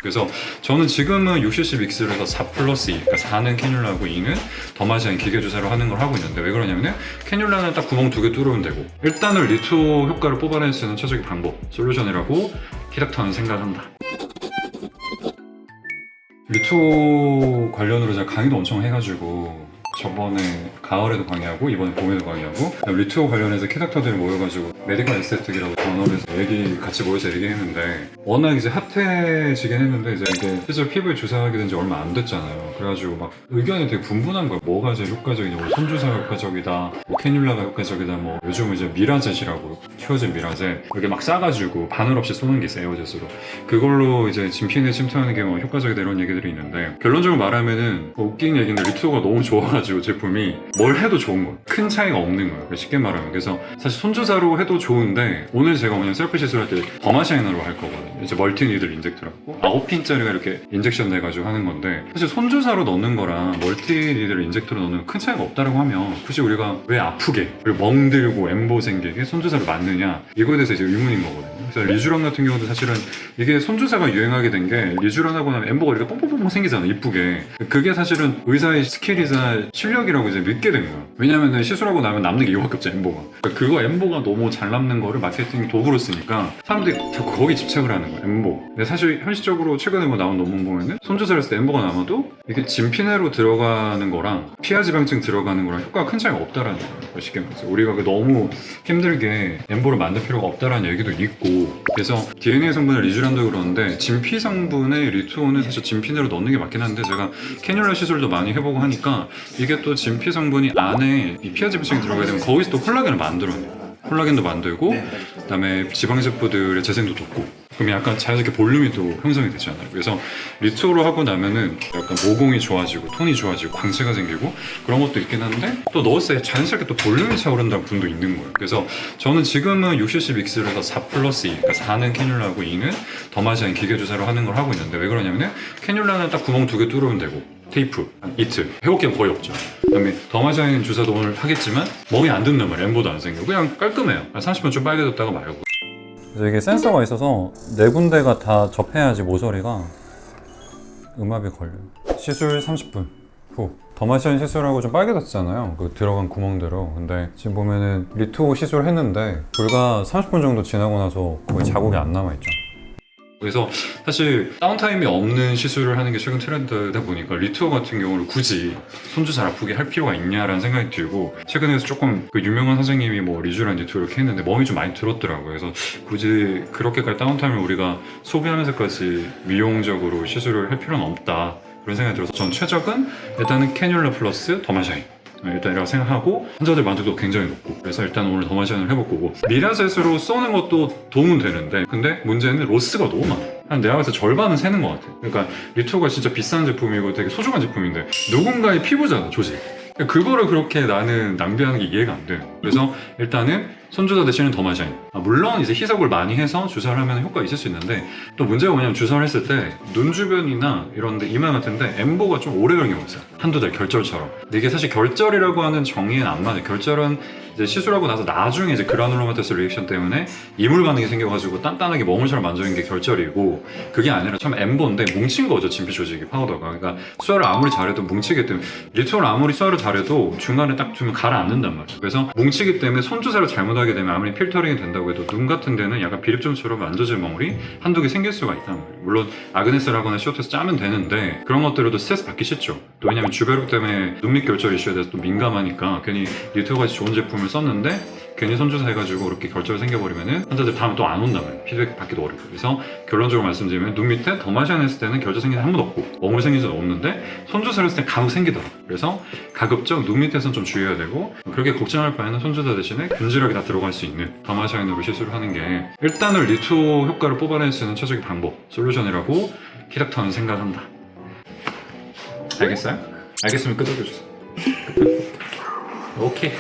그래서 저는 지금은 6cc 믹스를 해서 4 플러스 2, 그러니까 4는 캐뉼라고 2는 더마시안 기계주사로 하는 걸 하고 있는데, 왜 그러냐면은 캐뉼라는 딱 구멍 2개 뚫으면 되고, 일단은 리투 효과를 뽑아낼 수 있는 최적의 방법, 솔루션이라고 키닥터는 생각한다. 리투 관련으로 제가 강의도 엄청 해가지고, 저번에 가을에도 강의하고 이번에 봄에도 강의하고, 리투어 관련해서 키닥터들이 모여가지고 메디컬 에스테틱이라고 전업에서 같이 모여서 얘기했는데, 워낙 이제 핫해지긴 했는데 이제 이게 실제로 피부에 주사하게 된 지 얼마 안 됐잖아요. 그래가지고 막 의견이 되게 분분한 거예요. 뭐가 제일 효과적이냐, 뭐 손주사 효과적이다, 뭐 캐뉼라가 효과적이다, 뭐 요즘은 이제 미라젯이라고, 키워진 미라젯 이렇게 막 싸가지고 바늘 없이 쏘는 게 있어요, 에어젯으로. 그걸로 이제 진피에 침투하는 게 뭐 효과적이다 이런 얘기들이 있는데, 결론적으로 말하면은 웃긴 얘기인데 리투어가 너무 좋아가지고 제품이 뭘 해도 좋은 거예요. 큰 차이가 없는 거예요, 쉽게 말하면. 그래서 사실 손주사로 해도 좋은데, 오늘 제가 그냥 셀프 시술할 때 더마샤이너로 할 거거든요. 이제 멀티니들 인젝트라고 9핀짜리가 이렇게 인젝션 돼가지고 하는 건데, 사실 손주사로 넣는 거랑 멀티니들 인젝터로 넣는 큰 차이가 없다고 하면 굳이 우리가 왜 아프게 그리고 멍들고 엠보 생기게 손주사를 맞느냐, 이거에 대해서 이제 의문인 거거든요. 그래서 리쥬란 같은 경우도 사실은 이게 손주사가 유행하게 된 게, 리쥬란 하고 나면 엠보가 이렇게 뽕뽕뽕뽕 생기잖아, 이쁘게. 그게 사실은 의사의 스킬이나 실력이라고 이제 믿게 된 거야. 왜냐면 시술하고 나면 남는 게 이거밖에 없죠, 엠보가. 그러니까 그거 엠보가 너무 잘 남는 거를 마케팅 도구로 쓰니까 사람들이 자꾸 거기 집착을 하는 거야, 엠보. 근데 사실 현실적으로 최근에 뭐 나온 논문 보면은 손주사를 했을 때 엠보가 남아도 이게 진피내로 들어가는 거랑 피하지방증 들어가는 거랑 효과가 큰 차이가 없다라는 거예요, 쉽게 말해서. 우리가 너무 힘들게 엠보를 만들 필요가 없다라는 얘기도 있고, 그래서 DNA 성분의 리쥬란도 그러는데 진피 성분의 리투어는 사실 진피내로 넣는 게 맞긴 한데, 제가 캐뉼라 시술도 많이 해보고 하니까 이게 또 진피 성분이 안에 이 피하지방증이 들어가게 되면 거기서 또 콜라겐을 만들어내요. 콜라겐도 만들고, 그다음에 지방세포들의 재생도 돕고, 그럼 약간 자연스럽게 볼륨이 또 형성이 되잖아요. 그래서 리투어로 하고 나면은 약간 모공이 좋아지고 톤이 좋아지고 광채가 생기고 그런 것도 있긴 한데, 또 넣었을 때 자연스럽게 또 볼륨이 차오른다는 분도 있는 거예요. 그래서 저는 지금은 6cc 믹스를 해서 4 플러스 2, 그러니까 4는 캐뉼라고 2는 더마시안 기계주사로 하는 걸 하고 있는데, 왜 그러냐면은 캐뉼라는 딱 구멍 2개 뚫으면 되고, 테이프, 한 이틀, 해볼 게 거의 없죠. 그다음에 더마샤인 주사도 오늘 하겠지만 멍이 안 든단 말이에요. 엠보도 안 생기고 그냥 깔끔해요. 30분 좀 빨개졌다가 말고. 그래서 이게 센서가 있어서 4군데가 다 접해야지 모서리가 음압이 걸려요. 시술 30분 후 더마샤인 시술하고 좀 빨개졌잖아요, 그 들어간 구멍대로. 근데 지금 보면은 리투어 시술 했는데 불과 30분 정도 지나고 나서 거의 자국이 안 남아있죠. 그래서 사실 다운타임이 없는 시술을 하는 게 최근 트렌드다 보니까 리투어 같은 경우를 굳이 손주사를 아프게 할 필요가 있냐라는 생각이 들고, 최근에 조금 그 유명한 선생님이 뭐 리쥬란 리투어 이렇게 했는데 멍이 좀 많이 들었더라고요. 그래서 굳이 그렇게까지 다운타임을 우리가 소비하면서까지 미용적으로 시술을 할 필요는 없다, 그런 생각이 들어서 전 최적은 일단은 캐뉼라 플러스 더마샤인 일단이라고 생각하고, 환자들 만족도 굉장히 높고, 그래서 일단 오늘 더마시안을 해볼 거고, 미라젯으로 쏘는 것도 도움은 되는데, 근데 문제는 로스가 너무 많아. 한 내가 봤을 때 절반은 새는 것 같아. 그러니까 리투어가 진짜 비싼 제품이고 되게 소중한 제품인데 누군가의 피부잖아, 조직. 그거를 그렇게 나는 낭비하는 게 이해가 안 돼. 그래서 일단은 손주사 대신에 더마샤인. 물론 이제 희석을 많이 해서 주사를 하면 효과가 있을 수 있는데, 또 문제가 뭐냐면 주사를 했을 때 눈 주변이나 이런데 이마 같은데 엠보가 좀 오래 걸리는 경우가 있어요. 한두 달, 결절처럼. 근데 이게 사실 결절이라고 하는 정의는 안 맞아요. 결절은 이제 시술하고 나서 나중에 이제 그라눌로마토스 리액션 때문에 이물 반응이 생겨가지고 단단하게 멍을처럼 만드는 게 결절이고, 그게 아니라 처음 엠보인데 뭉친 거죠, 진피 조직이, 파우더가. 그러니까 수화를 아무리 잘해도 뭉치기 때문에, 리투어를 아무리 수화를 잘해도 중간에 딱 주면 가라앉는단 말이에요. 그래서 뭉치기 때문에 손주사를 잘못하게 되면 아무리 필터링이 된다고 해도 눈 같은 데는 약간 비립점처럼 만져질 멍울이 한두 개 생길 수가 있단 말이에요. 물론 아그네스를 하거나 시오테스 짜면 되는데, 그런 것들에도 스트레스 받기 싫죠. 또 왜냐면 주베룩 때문에 눈밑 결절 이슈에 대해서 또 민감하니까 괜히 리투어같이 좋은 제품을 썼는데 괜히 손주사 해가지고 그렇게 결절이 생겨버리면은 환자들 다음에 또 안 온단 말이에요. 피드백 받기도 어렵고. 그래서 결론적으로 말씀드리면 눈 밑에 더마시안 했을 때는 결절 생긴 적 한 번도 없고 멍울 생긴 적 없는데, 손주사를 했을 때 간혹 생기더라고요. 그래서 가급적 눈 밑에서는 좀 주의해야 되고, 그렇게 걱정할 바에는 손주사 대신에 균질하게 다 들어갈 수 있는 더마시안으로 시술을 하는 게 일단은 리투어 효과를 뽑아낼 수 있는 최적의 방법, 솔루션이라고 키닥터는 생각한다. 알겠어요? 알겠으면 끄덕여주세요. 오케이.